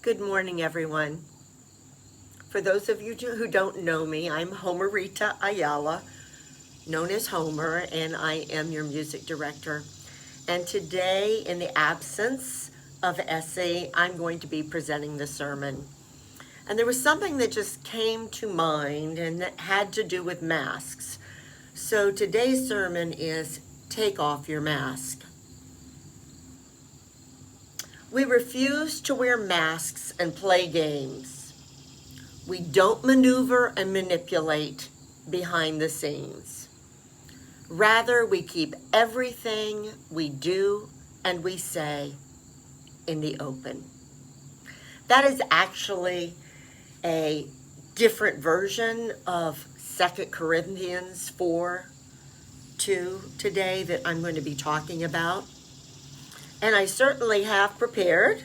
Good morning, everyone. For those of you who don't know me, I'm Homerita Ayala, known as Homer, and I am your music director. And today, in the absence of Essie, I'm going to be presenting the sermon. And there was something that just came to mind, and that had to do with masks. So today's sermon is Take Off Your Mask. We refuse to wear masks and play games. We don't maneuver and manipulate behind the scenes. Rather, we keep everything we do and we say in the open. That is actually a different version of 2 Corinthians 4:2 today that I'm going to be talking about. And I certainly have prepared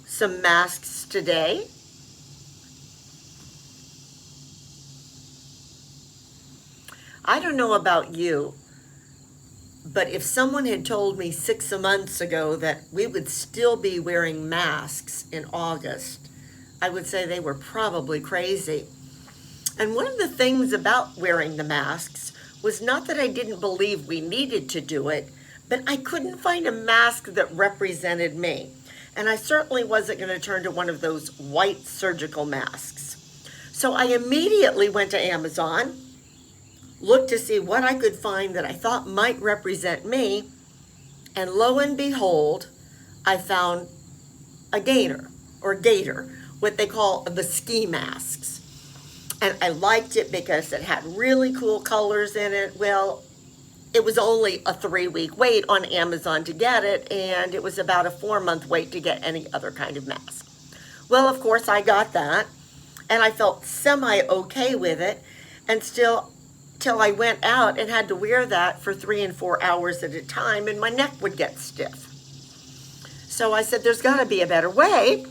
some masks today. I don't know about you, but if someone had told me 6 months ago that we would still be wearing masks in August, I would say they were probably crazy. And one of the things about wearing the masks was not that I didn't believe we needed to do it, but I couldn't find a mask that represented me. And I certainly wasn't going to turn to one of those white surgical masks. So I immediately went to Amazon, looked to see what I could find that I thought might represent me, and lo and behold, I found a gator, what they call the ski masks. And I liked it because it had really cool colors in it. Well, it was only a 3-week wait on Amazon to get it, and it was about a 4-month wait to get any other kind of mask. Well, of course, I got that, and I felt semi-okay with it, and still, till I went out and had to wear that for 3 and 4 hours at a time, and my neck would get stiff. So I said, there's got to be a better way.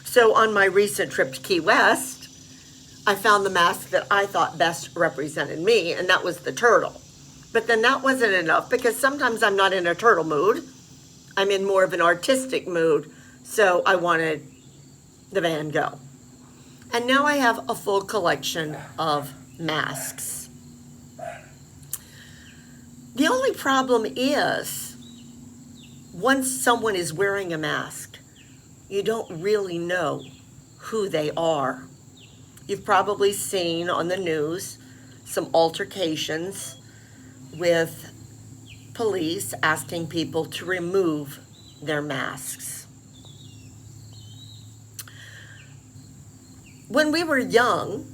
So on my recent trip to Key West, I found the mask that I thought best represented me, and that was the turtle. But then that wasn't enough, because sometimes I'm not in a turtle mood. I'm in more of an artistic mood, so I wanted the Van Gogh. And now I have a full collection of masks. The only problem is, once someone is wearing a mask, you don't really know who they are. You've probably seen on the news some altercations with police asking people to remove their masks. When we were young,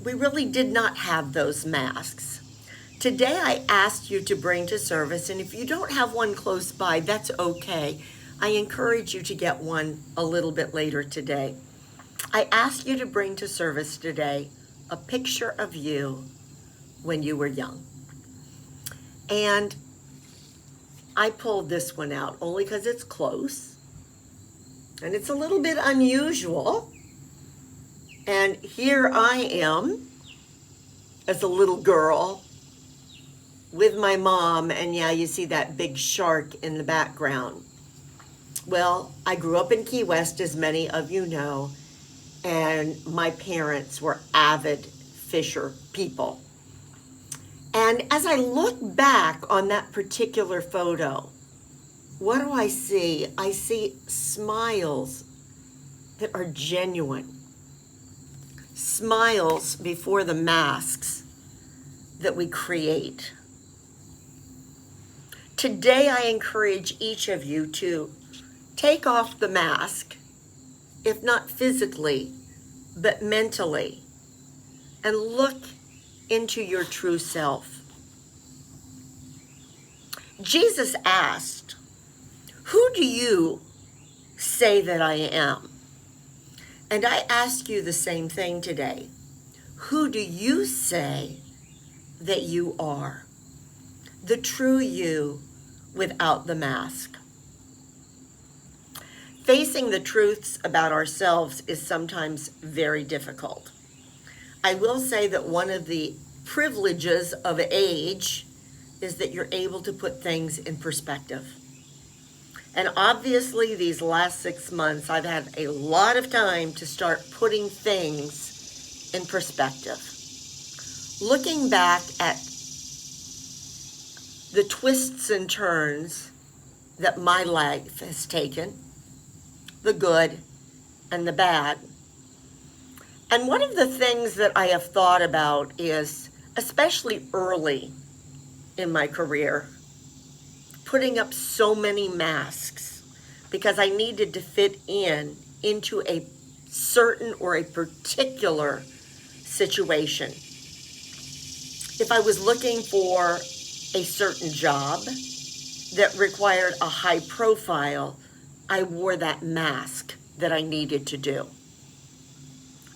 we really did not have those masks. Today I asked you to bring to service, and if you don't have one close by, that's okay. I encourage you to get one a little bit later today. I asked you to bring to service today a picture of you when you were young. And I pulled this one out only because it's close and it's a little bit unusual. And here I am as a little girl with my mom, and yeah, you see that big shark in the background. Well, I grew up in Key West, as many of you know, and my parents were avid fisher people. And as I look back on that particular photo, what do I see? I see smiles that are genuine. Smiles before the masks that we create. Today, I encourage each of you to take off the mask, if not physically, but mentally, and look into your true self. Jesus asked, "Who do you say that I am?" And I ask you the same thing today. Who do you say that you are? The true you without the mask. Facing the truths about ourselves is sometimes very difficult. I will say that one of the privileges of age is that you're able to put things in perspective. And obviously, these last 6 months, I've had a lot of time to start putting things in perspective. Looking back at the twists and turns that my life has taken, the good and the bad. And one of the things that I have thought about is, especially early in my career, putting up so many masks because I needed to fit into a certain or a particular situation. If I was looking for a certain job that required a high profile, I wore that mask that I needed to do.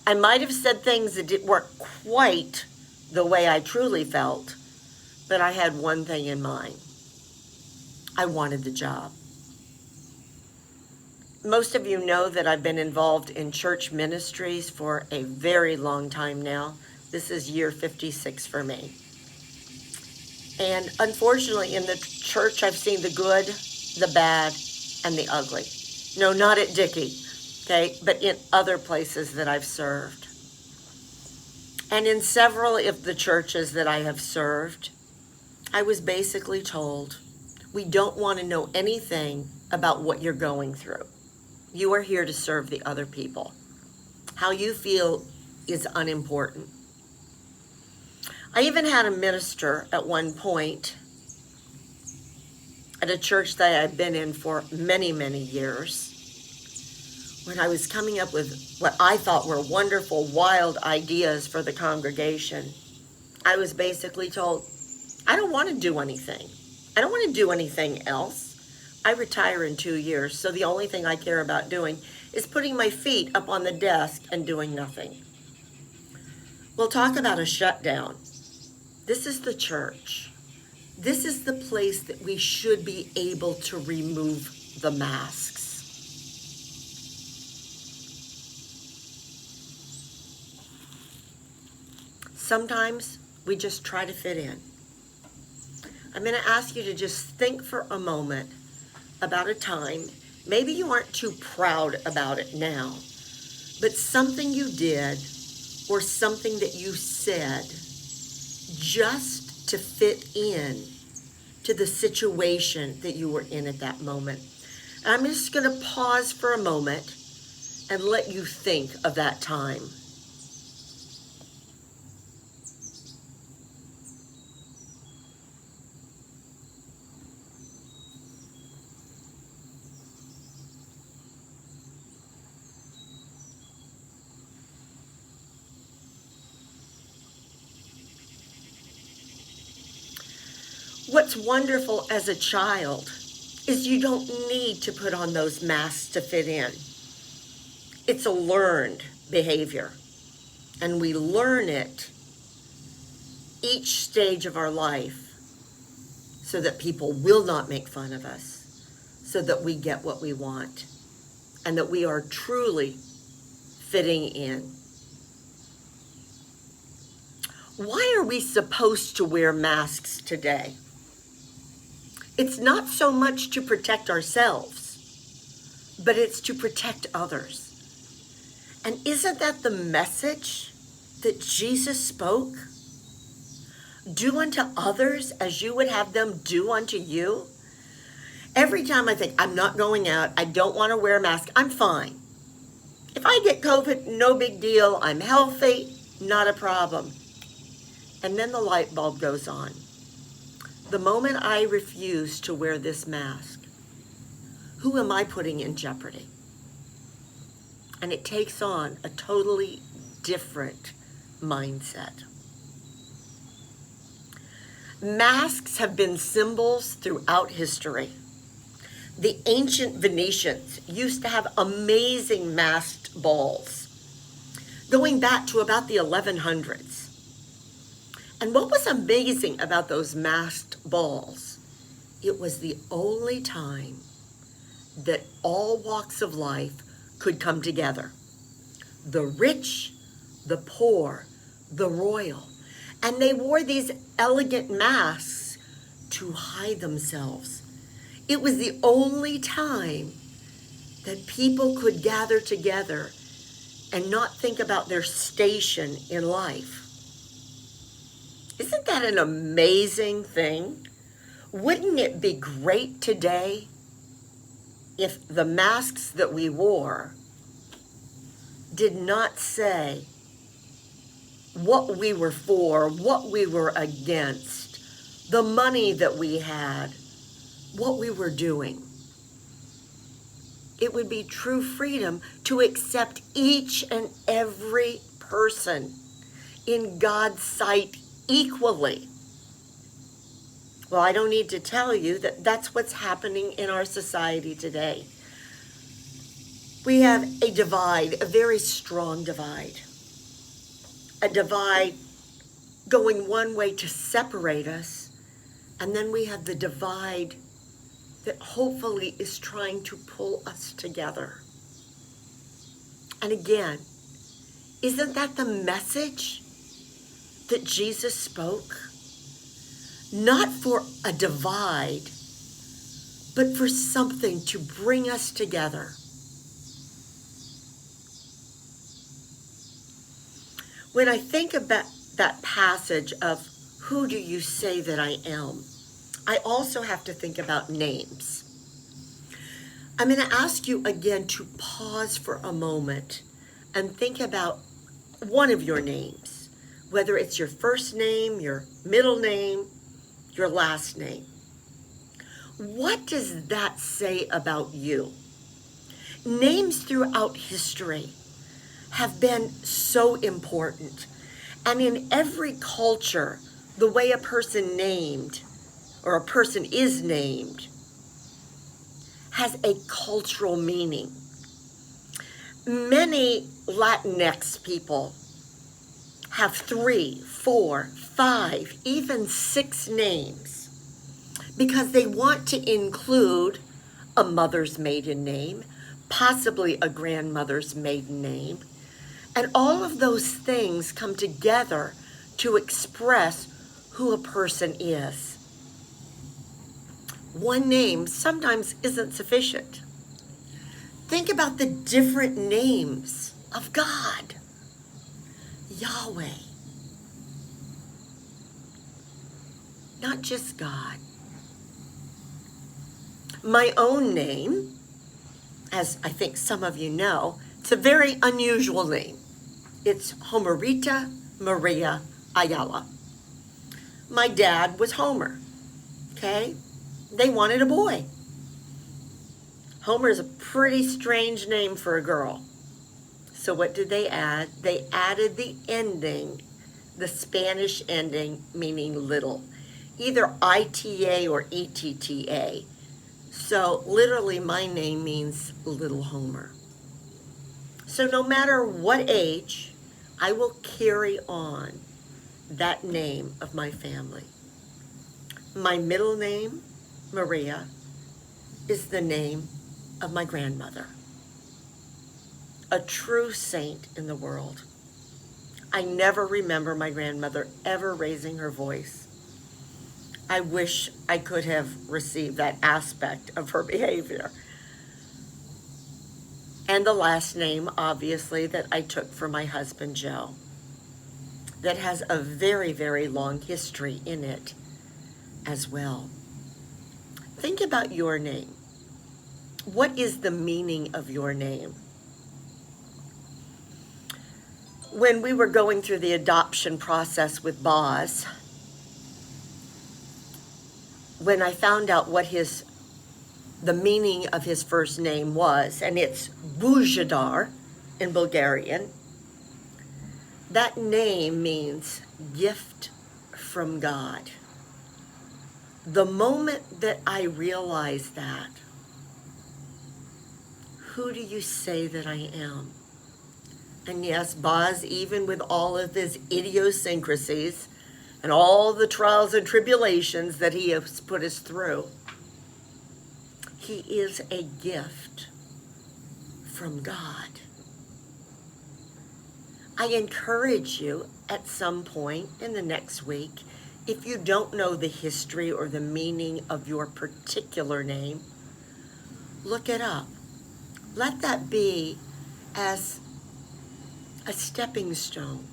I might have said things that weren't quite the way I truly felt, but I had one thing in mind. I wanted the job. Most of you know that I've been involved in church ministries for a very long time now. This is year 56 for me. And unfortunately, in the church, I've seen the good, the bad, and the ugly. No, not at Dickey, okay, but in other places that I've served. And in several of the churches that I have served, I was basically told, we don't want to know anything about what you're going through. You are here to serve the other people. How you feel is unimportant. I even had a minister at one point at a church that I'd been in for many, many years, when I was coming up with what I thought were wonderful, wild ideas for the congregation. I was basically told, I don't want to do anything. I don't want to do anything else. I retire in 2 years, so the only thing I care about doing is putting my feet up on the desk and doing nothing. We'll talk about a shutdown. This is the church. This is the place that we should be able to remove the masks. Sometimes we just try to fit in. I'm going to ask you to just think for a moment about a time, maybe you aren't too proud about it now, but something you did or something that you said just to fit in to the situation that you were in at that moment. And I'm just going to pause for a moment and let you think of that time. What's wonderful as a child is you don't need to put on those masks to fit in. It's a learned behavior, and we learn it each stage of our life so that people will not make fun of us, so that we get what we want, and that we are truly fitting in. Why are we supposed to wear masks today? It's not so much to protect ourselves, but it's to protect others. And isn't that the message that Jesus spoke? Do unto others as you would have them do unto you. Every time I think, I'm not going out, I don't want to wear a mask, I'm fine. If I get COVID, no big deal, I'm healthy, not a problem. And then the light bulb goes on. The moment I refuse to wear this mask, who am I putting in jeopardy? And it takes on a totally different mindset. Masks have been symbols throughout history. The ancient Venetians used to have amazing masked balls, going back to about the 1100s. And what was amazing about those masked balls, it was the only time that all walks of life could come together. The rich, the poor, the royal. And they wore these elegant masks to hide themselves. It was the only time that people could gather together and not think about their station in life. Isn't that an amazing thing? Wouldn't it be great today if the masks that we wore did not say what we were for, what we were against, the money that we had, what we were doing? It would be true freedom to accept each and every person in God's sight equally. Well, I don't need to tell you that that's what's happening in our society today. We have a divide, a very strong divide. A divide going one way to separate us, and then we have the divide that hopefully is trying to pull us together. And again, isn't that the message that Jesus spoke? Not for a divide, but for something to bring us together. When I think about that passage of who do you say that I am, I also have to think about names. I'm going to ask you again to pause for a moment and think about one of your names, whether it's your first name, your middle name, your last name. What does that say about you? Names throughout history have been so important. And in every culture, the way a person named or a person is named has a cultural meaning. Many Latinx people have 3, 4, 5, even 6 names because they want to include a mother's maiden name, possibly a grandmother's maiden name. And all of those things come together to express who a person is. One name sometimes isn't sufficient. Think about the different names of God. Yahweh. Not just God. My own name, as I think some of you know, it's a very unusual name. It's Homerita Maria Ayala. My dad was Homer, okay? They wanted a boy. Homer is a pretty strange name for a girl. So what did they add? They added the ending, the Spanish ending, meaning little, either ITA or ETTA. So literally my name means Little Homer. So no matter what age, I will carry on that name of my family. My middle name, Maria, is the name of my grandmother, a true saint in the world. I never remember my grandmother ever raising her voice. I wish I could have received that aspect of her behavior. And the last name, obviously, that I took for my husband, Joe, that has a very, very long history in it as well. Think about your name. What is the meaning of your name? When we were going through the adoption process with Boz, when I found out what the meaning of his first name was, and it's Bujadar in Bulgarian, that name means gift from God. The moment that I realized that, who do you say that I am? And yes, Boz, even with all of his idiosyncrasies and all the trials and tribulations that he has put us through, he is a gift from God. I encourage you at some point in the next week, If you don't know the history or the meaning of your particular name, look it up. Let that be as a stepping stone.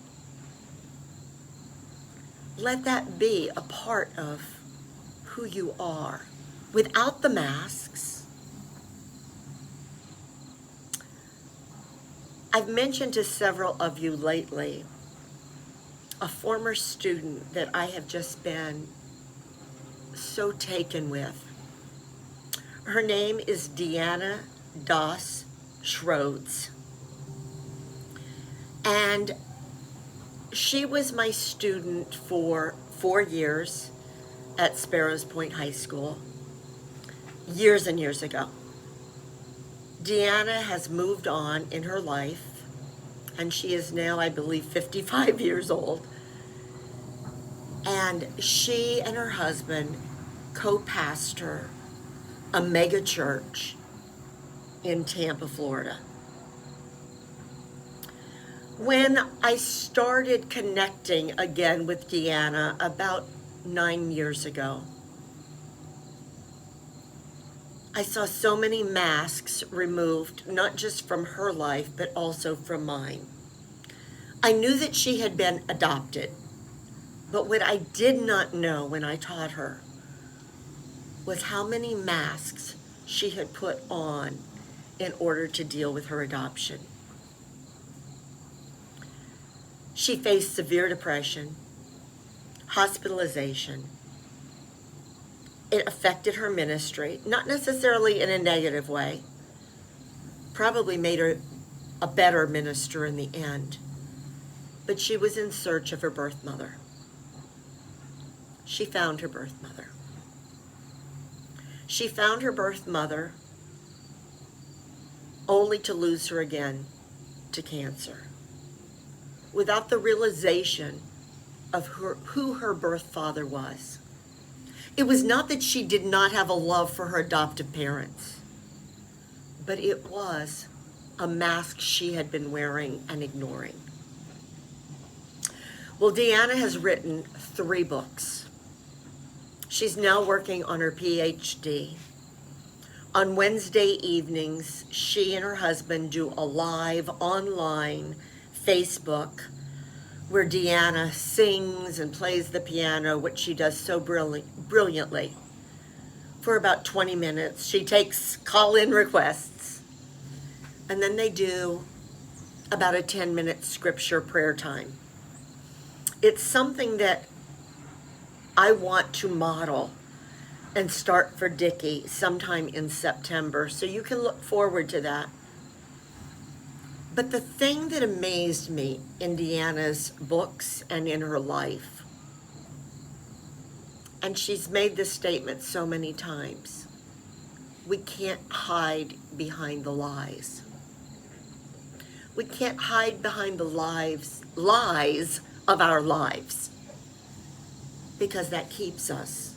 Let that be a part of who you are without the masks. I've mentioned to several of you lately a former student that I have just been so taken with. Her name is Deanna Doss Schroeds. And she was my student for 4 years at Sparrows Point High School, years and years ago. Deanna has moved on in her life, and she is now, I believe, 55 years old. And she and her husband co-pastor a mega church in Tampa, Florida. When I started connecting again with Deanna about 9 years ago, I saw so many masks removed, not just from her life, but also from mine. I knew that she had been adopted, but what I did not know when I taught her was how many masks she had put on in order to deal with her adoption. She faced severe depression, hospitalization. It affected her ministry, not necessarily in a negative way, probably made her a better minister in the end, but she was in search of her birth mother. She found her birth mother. She found her birth mother only to lose her again to cancer, without the realization of who her birth father was. It was not that she did not have a love for her adoptive parents, but it was a mask she had been wearing and ignoring. Well, Deanna has written 3 books. She's now working on her PhD. On Wednesday evenings, she and her husband do a live online Facebook where Deanna sings and plays the piano, which she does so brilliantly. For about 20 minutes, she takes call-in requests, and then they do about a 10-minute scripture prayer time. It's something that I want to model and start for Dickey sometime in September, so you can look forward to that. But the thing that amazed me in Deanna's books and in her life, and she's made this statement so many times, we can't hide behind the lies. We can't hide behind the lies of our lives, because that keeps us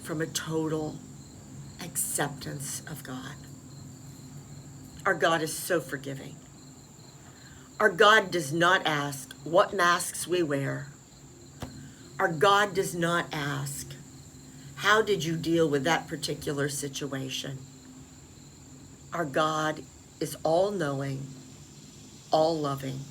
from a total acceptance of God. Our God is so forgiving. Our God does not ask what masks we wear. Our God does not ask, how did you deal with that particular situation? Our God is all-knowing, all-loving.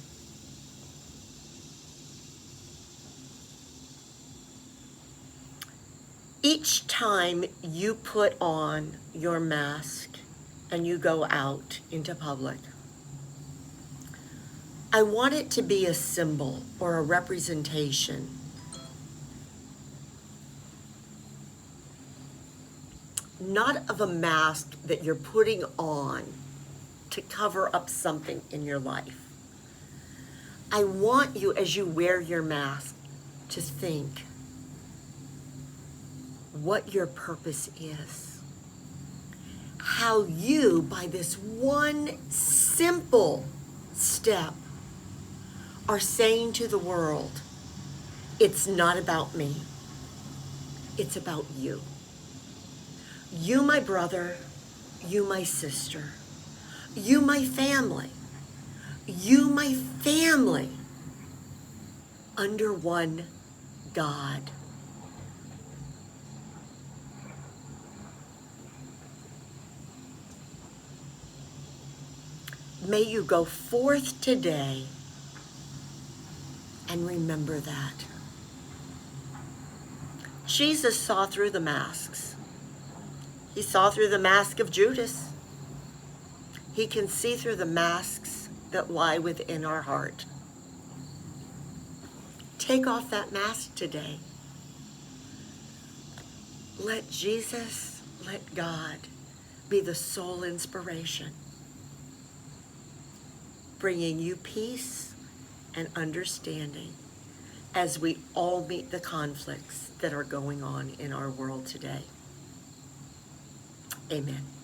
Each time you put on your mask and you go out into public, I want it to be a symbol or a representation not of a mask that you're putting on to cover up something in your life. I want you, as you wear your mask, to think what your purpose is. How you, by this one simple step, are saying to the world, it's not about me, it's about you. You, my brother, you, my sister, you, my family, you, my family, under one God. May you go forth today and remember that. Jesus saw through the masks. He saw through the mask of Judas. He can see through the masks that lie within our heart. Take off that mask today. Let Jesus, let God be the sole inspiration, bringing you peace and understanding as we all meet the conflicts that are going on in our world today. Amen.